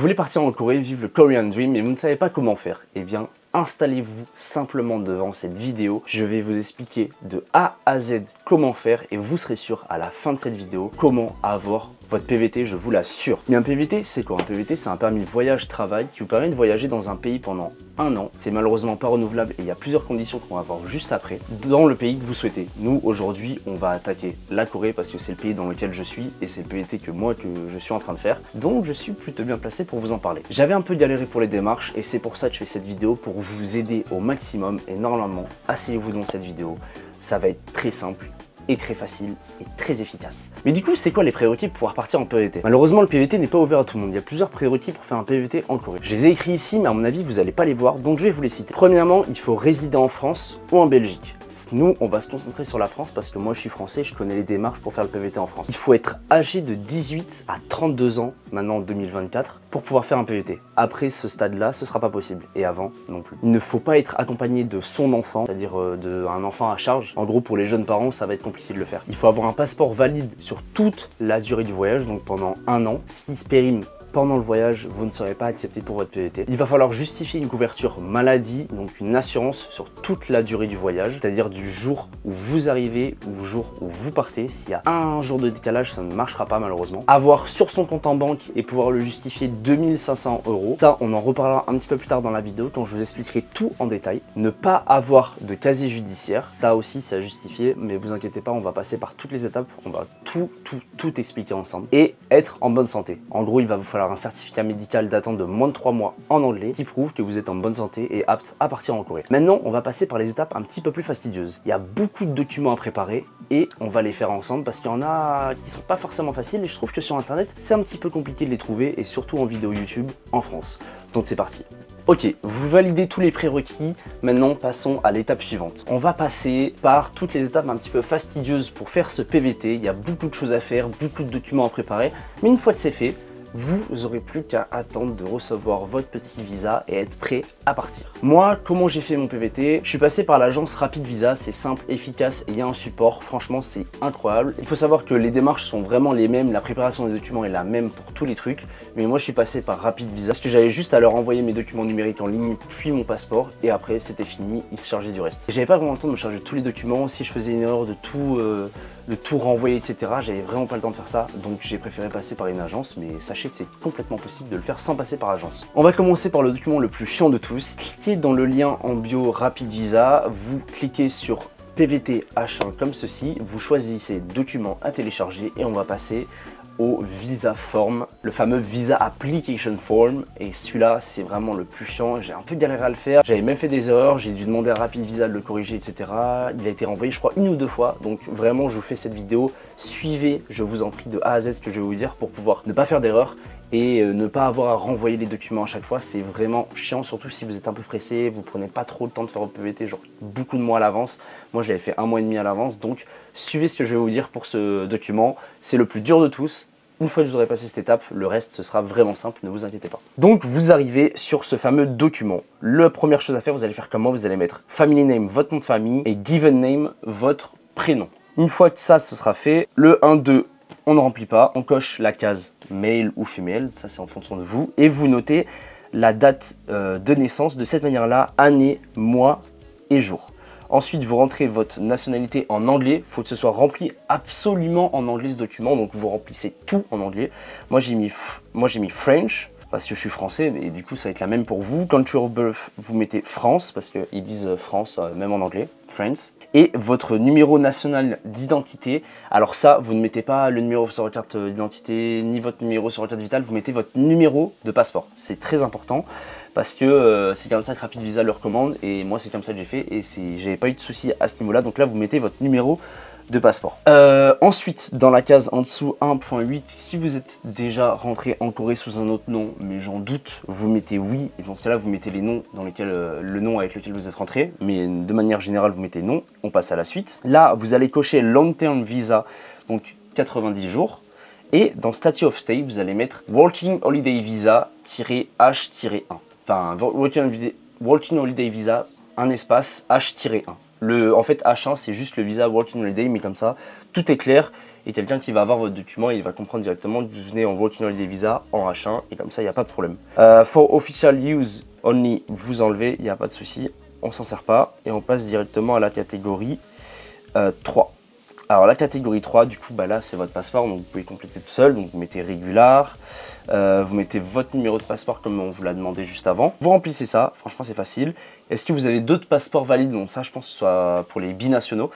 voulez partir en Corée, vivre le Korean Dream, mais vous ne savez pas comment faire. Eh bien, installez-vous simplement devant cette vidéo. Je vais vous expliquer de A à Z comment faire et vous serez sûr à la fin de cette vidéo comment avoir votre PVT, je vous l'assure. Mais un PVT, c'est quoi? Un PVT, c'est un permis voyage-travail qui vous permet de voyager dans un pays pendant 1 an. C'est malheureusement pas renouvelable et il y a plusieurs conditions qu'on va voir juste après dans le pays que vous souhaitez. Nous, aujourd'hui, on va attaquer la Corée parce que c'est le pays dans lequel je suis et c'est le PVT que je suis en train de faire. Donc, je suis plutôt bien placé pour vous en parler. J'avais un peu galéré pour les démarches et c'est pour ça que je fais cette vidéo, pour vous aider au maximum. Et normalement, asseyez-vous dans cette vidéo. Ça va être très simple et très facile et très efficace. Mais du coup, c'est quoi les prérequis pour pouvoir partir en PVT? Malheureusement, le PVT n'est pas ouvert à tout le monde. Il y a plusieurs prérequis pour faire un PVT en Corée. Je les ai écrits ici, mais à mon avis, vous n'allez pas les voir, donc je vais vous les citer. Premièrement, il faut résider en France ou en Belgique. Nous, on va se concentrer sur la France parce que moi, je suis français, je connais les démarches pour faire le PVT en France. Il faut être âgé de 18 à 32 ans, maintenant en 2024, pour pouvoir faire un PVT. Après ce stade-là, ce sera pas possible. Et avant, non plus. Il ne faut pas être accompagné de son enfant, c'est-à-dire d'un enfant à charge. En gros, pour les jeunes parents, ça va être compliqué de le faire. Il faut avoir un passeport valide sur toute la durée du voyage, donc pendant 1 an. S'il se périme pendant le voyage, vous ne serez pas accepté pour votre PVT. Il va falloir justifier une couverture maladie, donc une assurance sur toute la durée du voyage, c'est-à-dire du jour où vous arrivez ou du jour où vous partez. S'il y a 1 jour de décalage, ça ne marchera pas malheureusement. Avoir sur son compte en banque et pouvoir le justifier 2500 €. Ça, on en reparlera un petit peu plus tard dans la vidéo quand je vous expliquerai tout en détail. Ne pas avoir de casier judiciaire, ça aussi c'est à justifier, mais vous inquiétez pas, on va passer par toutes les étapes, on va tout expliquer ensemble. Et être en bonne santé. En gros, il va vous falloir un certificat médical datant de moins de 3 mois en anglais qui prouve que vous êtes en bonne santé et apte à partir en Corée. Maintenant, on va passer par les étapes un petit peu plus fastidieuses. Il y a beaucoup de documents à préparer et on va les faire ensemble parce qu'il y en a qui sont pas forcément faciles et je trouve que sur internet, c'est un petit peu compliqué de les trouver et surtout en vidéo YouTube en France. Donc c'est parti. Ok, vous validez tous les prérequis, maintenant passons à l'étape suivante. On va passer par toutes les étapes un petit peu fastidieuses pour faire ce PVT. Il y a beaucoup de choses à faire, beaucoup de documents à préparer, mais une fois que c'est fait, vous n'aurez plus qu'à attendre de recevoir votre petit visa et être prêt à partir. Moi, comment j'ai fait mon PVT? Je suis passé par l'agence Rapid Visa, c'est simple, efficace et il y a un support, franchement c'est incroyable. Il faut savoir que les démarches sont vraiment les mêmes, la préparation des documents est la même pour tous les trucs, mais moi je suis passé par Rapid Visa parce que j'avais juste à leur envoyer mes documents numériques en ligne, puis mon passeport et après c'était fini, ils se chargeaient du reste. J'avais pas vraiment le temps de me charger de tous les documents, si je faisais une erreur de tout renvoyer, etc. J'avais vraiment pas le temps de faire ça, donc j'ai préféré passer par une agence, mais sachez que c'est complètement possible de le faire sans passer par agence. On va commencer par le document le plus chiant de tous. Cliquez dans le lien en bio Rapid Visa, vous cliquez sur PVT H1 comme ceci, vous choisissez document à télécharger et on va passer au Visa Form, le fameux Visa Application Form, et celui-là c'est vraiment le plus chiant, j'ai un peu galéré à le faire, j'avais même fait des erreurs, j'ai dû demander à Rapid Visa de le corriger, etc. Il a été renvoyé je crois 1 ou 2 fois, donc vraiment je vous fais cette vidéo, suivez, je vous en prie de A à Z ce que je vais vous dire pour pouvoir ne pas faire d'erreur et ne pas avoir à renvoyer les documents à chaque fois, c'est vraiment chiant, surtout si vous êtes un peu pressé, vous prenez pas trop le temps de faire votre PVT, genre beaucoup de mois à l'avance. Moi je l'avais fait 1 mois et demi à l'avance, donc suivez ce que je vais vous dire pour ce document, c'est le plus dur de tous. Une fois que vous aurez passé cette étape, le reste ce sera vraiment simple, ne vous inquiétez pas. Donc vous arrivez sur ce fameux document. La première chose à faire, vous allez faire comment? Vous allez mettre family name, votre nom de famille, et given name, votre prénom. Une fois que ça ce sera fait, le 1, 2, on ne remplit pas, on coche la case male ou female, ça c'est en fonction de vous, et vous notez la date de naissance de cette manière-là, année, mois et jour. Ensuite, vous rentrez votre nationalité en anglais. Il faut que ce soit rempli absolument en anglais ce document. Donc, vous remplissez tout en anglais. Moi, j'ai mis French parce que je suis français. Et du coup, ça va être la même pour vous. Country of birth, vous mettez France parce qu'ils disent France, même en anglais. France. Et votre numéro national d'identité. Alors ça, vous ne mettez pas le numéro sur votre carte d'identité, ni votre numéro sur votre carte vitale. Vous mettez votre numéro de passeport. C'est très important. Parce que c'est comme ça que Rapid Visa le recommande et moi c'est comme ça que j'ai fait et j'avais pas eu de soucis à ce niveau-là. Donc là vous mettez votre numéro de passeport. Ensuite dans la case en dessous 1.8, si vous êtes déjà rentré en Corée sous un autre nom, mais j'en doute, vous mettez oui et dans ce cas-là vous mettez les noms dans lesquels le nom avec lequel vous êtes rentré, mais de manière générale vous mettez non. On passe à la suite. Là vous allez cocher long term visa, donc 90 jours. Et dans Statute of Stay vous allez mettre Working Holiday Visa-H-1. Enfin, Working Holiday Visa, un espace H-1. En fait, H1, c'est juste le visa Working Holiday, mais comme ça, tout est clair et quelqu'un qui va avoir votre document, il va comprendre directement que vous venez en Working Holiday Visa, en H1, et comme ça, il n'y a pas de problème. For official use only, vous enlevez, il n'y a pas de souci, on s'en sert pas, et on passe directement à la catégorie 3. Alors la catégorie 3, du coup, bah là, c'est votre passeport, donc vous pouvez compléter tout seul, donc vous mettez régular, vous mettez votre numéro de passeport comme on vous l'a demandé juste avant. Vous remplissez ça, franchement c'est facile. Est-ce que vous avez d'autres passeports valides? Donc ça je pense que ce soit pour les binationaux.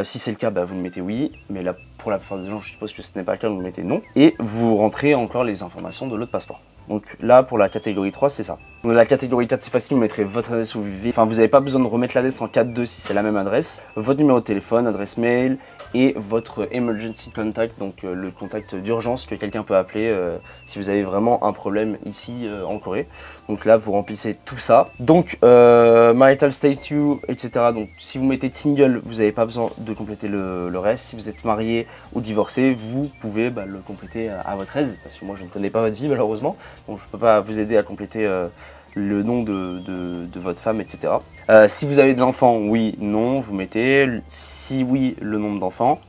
Si c'est le cas, bah, vous le mettez oui, mais là pour la plupart des gens je suppose que ce n'est pas le cas, donc vous mettez non. Et vous rentrez encore les informations de l'autre passeport. Donc là pour la catégorie 3 c'est ça. Donc la catégorie 4 c'est facile, vous mettrez votre adresse où vous vivez. Enfin vous n'avez pas besoin de remettre l'adresse en 4.2 si c'est la même adresse. Votre numéro de téléphone, adresse mail et votre emergency contact, donc le contact d'urgence que quelqu'un peut appeler si vous avez vraiment un problème ici en Corée. Donc là vous remplissez tout ça. Donc marital status, etc. Donc si vous mettez single, vous n'avez pas besoin de compléter le reste. Si vous êtes marié ou divorcé, vous pouvez le compléter à votre aise, parce que moi je ne connais pas votre vie malheureusement, donc je ne peux pas vous aider à compléter le nom de votre femme, etc. Si vous avez des enfants, oui, non, vous mettez. Si oui, le nombre d'enfants.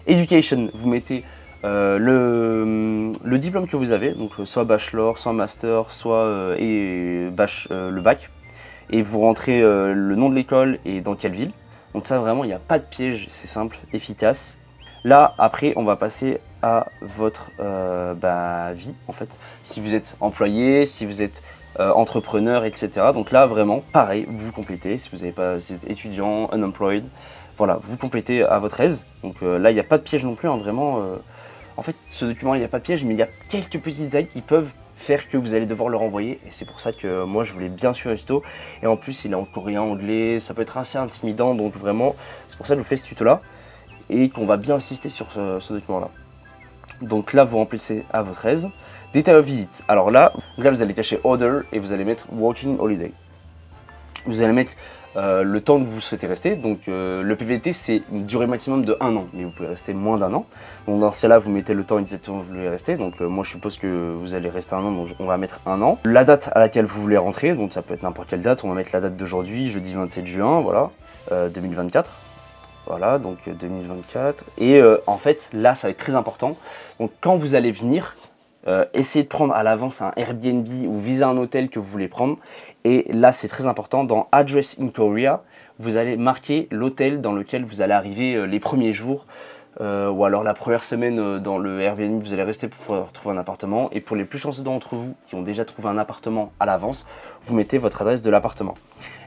Education, vous mettez le diplôme que vous avez, donc soit bachelor, soit master, soit le bac. Et vous rentrez le nom de l'école et dans quelle ville. Donc ça vraiment, il n'y a pas de piège, c'est simple, efficace. Là, après, on va passer à votre vie, en fait. Si vous êtes employé, si vous êtes entrepreneur, etc. Donc là, vraiment, pareil, vous complétez. Si vous êtes étudiant, unemployed, voilà, vous complétez à votre aise. Donc là, il n'y a pas de piège non plus, hein, vraiment. En fait, ce document, il n'y a pas de piège, mais il y a quelques petits détails qui peuvent faire que vous allez devoir le renvoyer. Et c'est pour ça que moi, je voulais bien suivre ce tuto. Et en plus, il est en coréen, anglais, ça peut être assez intimidant. Donc vraiment, c'est pour ça que je vous fais ce tuto-là. Et qu'on va bien insister sur ce document-là. Donc là, vous remplissez à votre aise. Detail of visit. Alors là, vous allez cacher order et vous allez mettre working holiday. Vous allez mettre le temps que vous souhaitez rester. Donc le PVT, c'est une durée maximum de 1 an, mais vous pouvez rester moins d'1 an. Donc dans ce cas-là, vous mettez le temps exactement où vous voulez rester. Donc moi, je suppose que vous allez rester 1 an, donc on va mettre 1 an. La date à laquelle vous voulez rentrer, donc ça peut être n'importe quelle date. On va mettre la date d'aujourd'hui, jeudi 27 juin, voilà, 2024. Voilà, donc 2024. Et en fait, là, ça va être très important. Donc quand vous allez venir, essayez de prendre à l'avance un Airbnb ou viser un hôtel que vous voulez prendre. Et là, c'est très important. Dans Address in Korea, vous allez marquer l'hôtel dans lequel vous allez arriver les premiers jours. Ou alors la première semaine dans le Airbnb, vous allez rester pour pouvoir trouver un appartement. Et pour les plus chanceux d'entre vous qui ont déjà trouvé un appartement à l'avance, vous mettez votre adresse de l'appartement.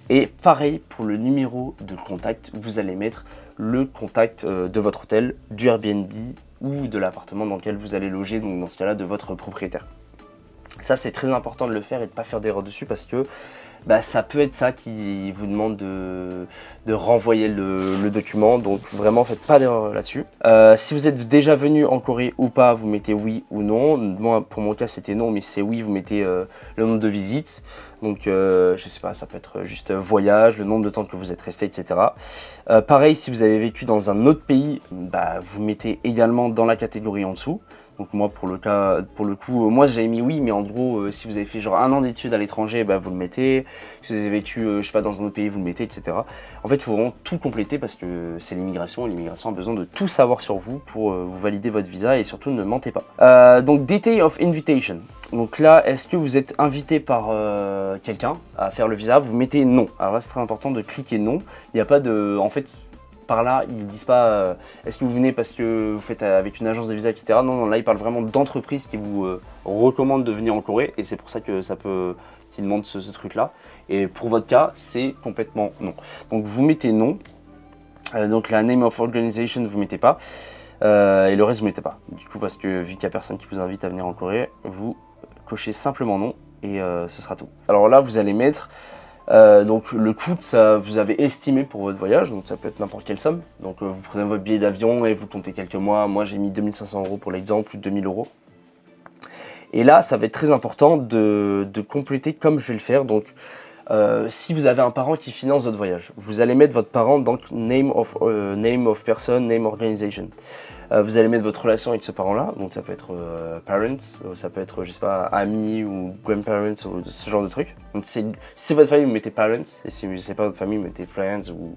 Et pareil pour le numéro de contact, vous allez mettre le contact de votre hôtel, du Airbnb ou de l'appartement dans lequel vous allez loger, donc dans ce cas-là de votre propriétaire. Ça c'est très important de le faire et de ne pas faire d'erreur dessus parce que ça peut être ça qui vous demande de renvoyer le document, donc vraiment faites pas d'erreur là-dessus. Si vous êtes déjà venu en Corée ou pas, vous mettez oui ou non. Moi pour mon cas c'était non, mais si c'est oui, vous mettez le nombre de visites. Donc je sais pas, ça peut être juste voyage, le nombre de temps que vous êtes resté, etc. Pareil, si vous avez vécu dans un autre pays, vous mettez également dans la catégorie en dessous. Donc moi pour le coup, moi j'avais mis oui, mais en gros si vous avez fait genre 1 an d'études à l'étranger, vous le mettez. Si vous avez vécu, je sais pas, dans un autre pays, vous le mettez, etc. En fait, il faut vraiment tout compléter parce que c'est l'immigration. L'immigration a besoin de tout savoir sur vous pour vous valider votre visa et surtout ne mentez pas. Donc detail of invitation. Donc là, est-ce que vous êtes invité par quelqu'un à faire le visa? Vous mettez non. Alors là, c'est très important de cliquer non. Il n'y a pas de, en fait. Par là, ils ne disent pas est-ce que vous venez parce que vous faites avec une agence de visa, etc. Non, non, là, ils parlent vraiment d'entreprises qui vous recommandent de venir en Corée et c'est pour ça que qu'ils demandent ce truc-là. Et pour votre cas, c'est complètement non. Donc, vous mettez non. Donc, la name of organization, vous mettez pas. Et le reste, vous mettez pas. Du coup, parce que vu qu'il n'y a personne qui vous invite à venir en Corée, vous cochez simplement non et ce sera tout. Alors là, vous allez mettre donc le coût ça vous avez estimé pour votre voyage, donc ça peut être n'importe quelle somme. Donc vous prenez votre billet d'avion et vous comptez quelques mois. Moi j'ai mis 2500 € pour l'exemple, ou 2000 €. Et là ça va être très important de compléter comme je vais le faire. Donc si vous avez un parent qui finance votre voyage, vous allez mettre votre parent dans name of person, name organization. Vous allez mettre votre relation avec ce parent-là, donc ça peut être parents, ça peut être, je sais pas, amis ou grandparents, ou ce genre de truc. Donc si c'est votre famille, vous mettez parents, et si c'est pas votre famille, vous mettez friends ou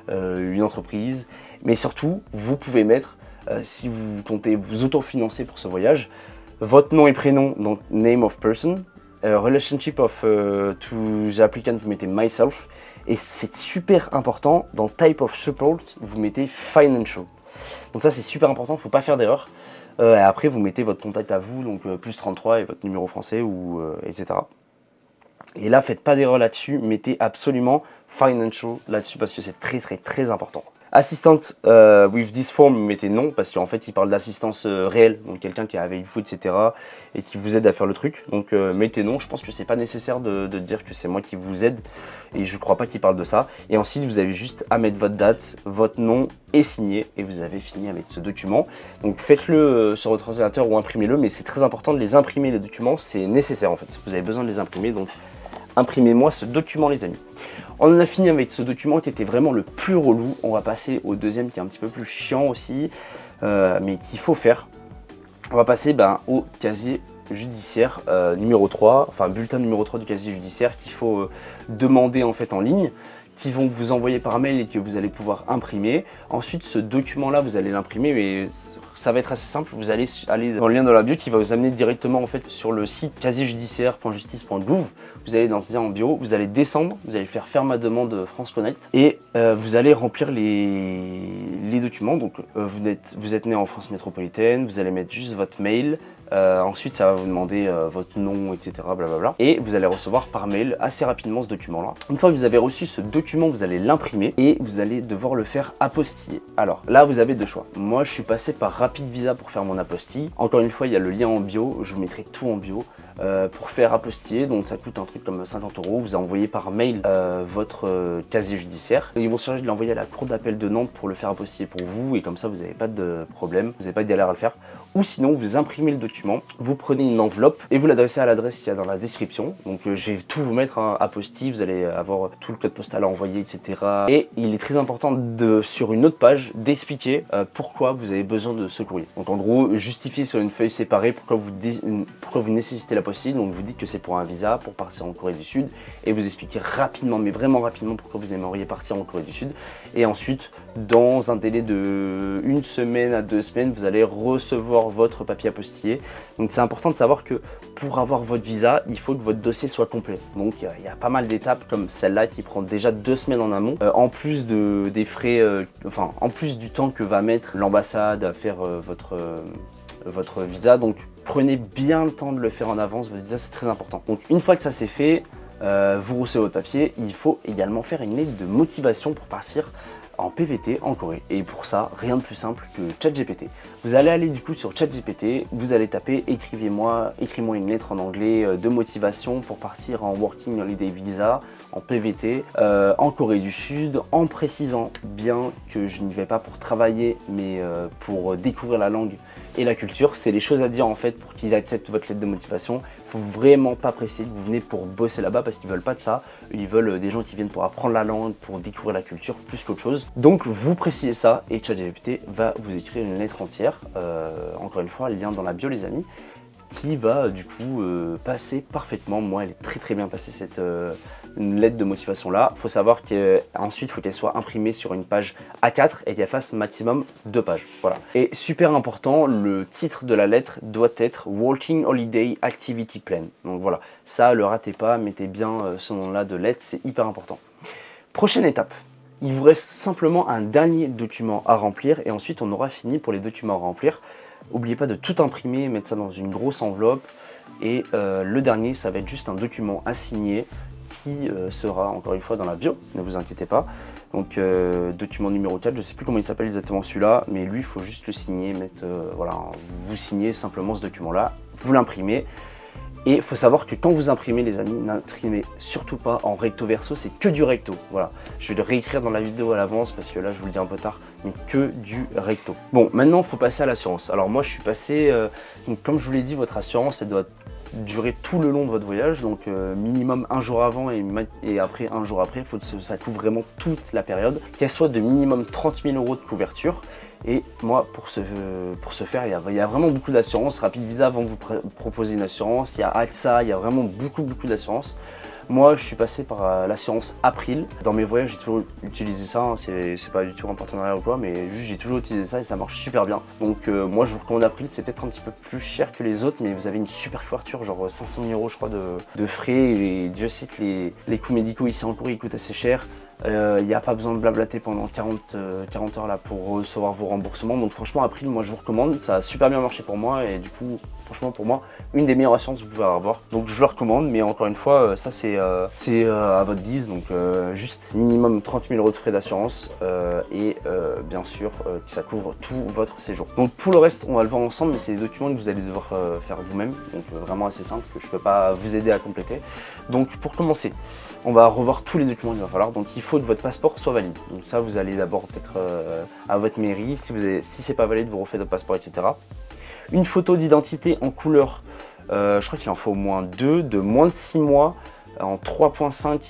une entreprise. Mais surtout, vous pouvez mettre si vous comptez vous autofinancer pour ce voyage. Votre nom et prénom, donc name of person. Relationship of to the applicant, vous mettez myself. Et c'est super important, dans type of support, vous mettez financial. Donc ça c'est super important, il ne faut pas faire d'erreur. Et après vous mettez votre contact à vous, donc plus 33 et votre numéro français, ou etc. Et là faites pas d'erreur là-dessus, mettez absolument financial là-dessus parce que c'est très important. Assistant with this form, mettez non parce qu'en fait il parle d'assistance réelle, donc quelqu'un qui est avec vous, etc. et qui vous aide à faire le truc. Donc mettez non, je pense que c'est pas nécessaire de dire que c'est moi qui vous aide et je crois pas qu'il parle de ça. Et ensuite vous avez juste à mettre votre date, votre nom et signer et vous avez fini avec ce document. Donc faites-le sur votre ordinateur ou imprimez-le, mais c'est très important de les imprimer les documents, c'est nécessaire en fait. Vous avez besoin de les imprimer, donc imprimez-moi ce document les amis. On en a fini avec ce document qui était vraiment le plus relou. On va passer au deuxième qui est un petit peu plus chiant aussi, mais qu'il faut faire. On va passer au casier judiciaire numéro 3, enfin bulletin numéro 3 du casier judiciaire qu'il faut demander en fait en ligne, qui vont vous envoyer par mail et que vous allez pouvoir imprimer. Ensuite, ce document-là, vous allez l'imprimer, mais ça va être assez simple. Vous allez aller dans le lien dans la bio qui va vous amener directement en fait sur le site casierjudiciaire.justice.gouv. Vous allez dans ce lien en bio, vous allez descendre, vous allez faire ma demande France Connect et vous allez remplir les documents. Donc vous êtes né en France métropolitaine, vous allez mettre juste votre mail. Ensuite ça va vous demander votre nom, etc. blablabla. Et vous allez recevoir par mail assez rapidement ce document là. Une fois que vous avez reçu ce document, vous allez l'imprimer et vous allez devoir le faire apostiller. Alors là vous avez deux choix. Moi je suis passé par Rapid Visa pour faire mon apostille. Encore une fois il y a le lien en bio, je vous mettrai tout en bio. Pour faire apostiller, donc ça coûte un truc comme 50 €. Vous envoyez par mail votre casier judiciaire. Ils vont se charger de l'envoyer à la cour d'appel de Nantes pour le faire apostiller pour vous et comme ça vous n'avez pas de problème, vous n'avez pas de galère à le faire. Ou sinon vous imprimez le document, vous prenez une enveloppe et vous l'adressez à l'adresse qu'il y a dans la description. Donc je vais tout vous mettre apostille, vous allez avoir tout le code postal à envoyer, etc. Et il est très important sur une autre page d'expliquer pourquoi vous avez besoin de ce courrier. Donc en gros justifier sur une feuille séparée pourquoi vous nécessitez la apostille. Donc vous dites que c'est pour un visa pour partir en Corée du Sud et vous expliquez rapidement, mais vraiment rapidement, pourquoi vous aimeriez partir en Corée du Sud. Et ensuite dans un délai de 1 semaine à 2 semaines vous allez recevoir votre papier apostillé. Donc c'est important de savoir que pour avoir votre visa il faut que votre dossier soit complet. Donc il y a pas mal d'étapes comme celle-là qui prend déjà 2 semaines en amont, en plus des frais, en plus du temps que va mettre l'ambassade à faire votre visa. Donc prenez bien le temps de le faire en avance, votre visa c'est très important. Donc une fois que ça c'est fait, vous recevez votre papier, il faut également faire une lettre de motivation pour partir en PVT en Corée. Et pour ça, rien de plus simple que ChatGPT. Vous allez aller du coup sur ChatGPT, vous allez taper écris-moi une lettre en anglais de motivation pour partir en Working Holiday Visa, en PVT, en Corée du Sud, en précisant bien que je n'y vais pas pour travailler, mais pour découvrir la langue et la culture. C'est les choses à dire en fait pour qu'ils acceptent votre lettre de motivation. Il ne faut vraiment pas presser, vous venez pour bosser là-bas parce qu'ils veulent pas de ça. Ils veulent des gens qui viennent pour apprendre la langue, pour découvrir la culture plus qu'autre chose. Donc vous précisez ça et ChatGPT va vous écrire une lettre entière. Encore une fois, le lien dans la bio les amis, qui va du coup passer parfaitement. Moi elle est très bien passée cette une lettre de motivation là. Il faut savoir qu'ensuite il faut qu'elle soit imprimée sur une page A4 et qu'elle fasse maximum 2 pages. Voilà. Et super important, le titre de la lettre doit être Working Holiday Activity Plan. Donc voilà, ça le ratez pas, mettez bien ce nom là de lettre, c'est hyper important. Prochaine étape. Il vous reste simplement un dernier document à remplir et ensuite on aura fini pour les documents à remplir. N'oubliez pas de tout imprimer, mettre ça dans une grosse enveloppe. Et le dernier, ça va être juste un document à signer qui sera encore une fois dans la bio, ne vous inquiétez pas. Donc document numéro 4, je ne sais plus comment il s'appelle exactement celui-là, mais lui, il faut juste le signer, mettre, voilà, vous signez simplement ce document-là, vous l'imprimez. Et il faut savoir que quand vous imprimez les amis, n'imprimez surtout pas en recto verso, c'est que du recto. Voilà, je vais le réécrire dans la vidéo à l'avance parce que là je vous le dis un peu tard, mais que du recto. Bon, maintenant il faut passer à l'assurance. Alors moi je suis passé, donc comme je vous l'ai dit, votre assurance elle doit durer tout le long de votre voyage, donc minimum un jour avant et après un jour après, faut que ça couvre vraiment toute la période, qu'elle soit de minimum 30 000 € de couverture. Et moi, pour ce faire, il y a vraiment beaucoup d'assurances. Rapid Visa vont vous proposer une assurance. Il y a AXA, il y a vraiment beaucoup d'assurances. Moi, je suis passé par l'assurance April. Dans mes voyages, j'ai toujours utilisé ça, hein. C'est pas du tout un partenariat ou quoi, mais juste j'ai toujours utilisé ça et ça marche super bien. Donc moi, je vous recommande April. C'est peut-être un petit peu plus cher que les autres, mais vous avez une super couverture, genre 500 000 € je crois de frais. Et Dieu sait que les coûts médicaux ici en Corée, ils coûtent assez cher. Il n'y a pas besoin de blablater pendant 40 heures là pour recevoir vos remboursements. Donc franchement, April, moi je vous recommande. Ça a super bien marché pour moi et du coup, franchement pour moi, une des meilleures assurances que vous pouvez avoir. Donc je le recommande, mais encore une fois, ça c'est à votre guise. Donc juste minimum 30 000 € de frais d'assurance et bien sûr que ça couvre tout votre séjour. Donc pour le reste, on va le voir ensemble, mais c'est des documents que vous allez devoir faire vous-même. Donc vraiment assez simple, que je ne peux pas vous aider à compléter. Donc pour commencer, on va revoir tous les documents qu'il va falloir. Donc il faut que votre passeport soit valide. Donc ça, vous allez d'abord peut-être à votre mairie. Si c'est pas valide, vous refaites votre passeport, etc. Une photo d'identité en couleur, je crois qu'il en faut au moins 2, de moins de 6 mois, en 3.5 x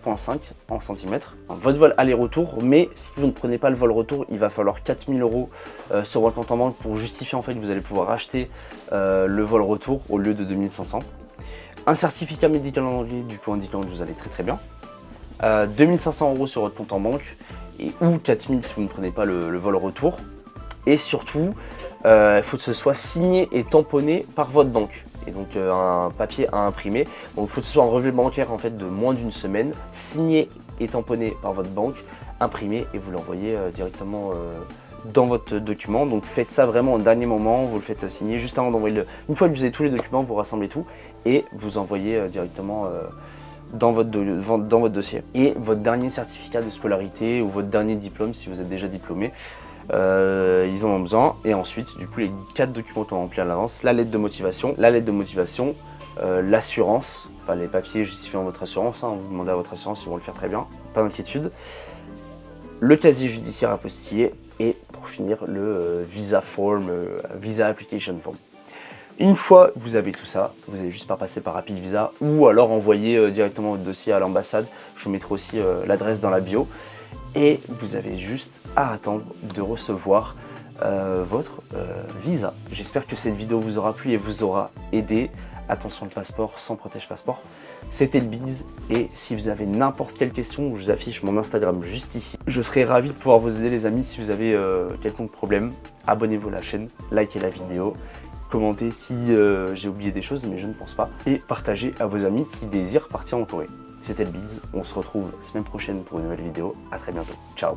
4.5 en centimètres. Votre vol aller-retour, mais si vous ne prenez pas le vol retour, il va falloir 4 000 € sur votre compte en banque pour justifier en fait que vous allez pouvoir acheter le vol retour au lieu de 2500. Un certificat médical en anglais, du coup indiquant que vous allez très bien. 2500 € sur votre compte en banque, ou 4000 si vous ne prenez pas le vol retour. Et surtout, il faut que ce soit signé et tamponné par votre banque. Et donc un papier à imprimer. Donc il faut que ce soit un relevé bancaire en fait de moins d'une semaine, signé et tamponné par votre banque, imprimé et vous l'envoyez directement dans votre document. Donc faites ça vraiment au dernier moment, vous le faites signer juste avant d'envoyer une fois que vous avez tous les documents, vous rassemblez tout et vous envoyez directement dans votre dossier. Et votre dernier certificat de scolarité ou votre dernier diplôme si vous êtes déjà diplômé, ils en ont besoin. Et ensuite du coup les 4 documents qu'on remplit à l'avance: la lettre de motivation, l'assurance, enfin les papiers justifiant votre assurance, hein, vous demandez à votre assurance, ils vont le faire très bien, pas d'inquiétude, le casier judiciaire apostillé et pour finir le visa form, visa application form. Une fois que vous avez tout ça, vous n'avez juste pas passer par Rapid Visa ou alors envoyer directement votre dossier à l'ambassade. Je vous mettrai aussi l'adresse dans la bio. Et vous avez juste à attendre de recevoir votre visa. J'espère que cette vidéo vous aura plu et vous aura aidé. Attention le passeport, sans protège passeport. C'était le Biz et si vous avez n'importe quelle question, je vous affiche mon Instagram juste ici. Je serai ravi de pouvoir vous aider les amis si vous avez quelconque problème. Abonnez-vous à la chaîne, likez la vidéo, commentez si j'ai oublié des choses, mais je ne pense pas. Et partagez à vos amis qui désirent partir en Corée. C'était le Biz, on se retrouve la semaine prochaine pour une nouvelle vidéo. À très bientôt, ciao.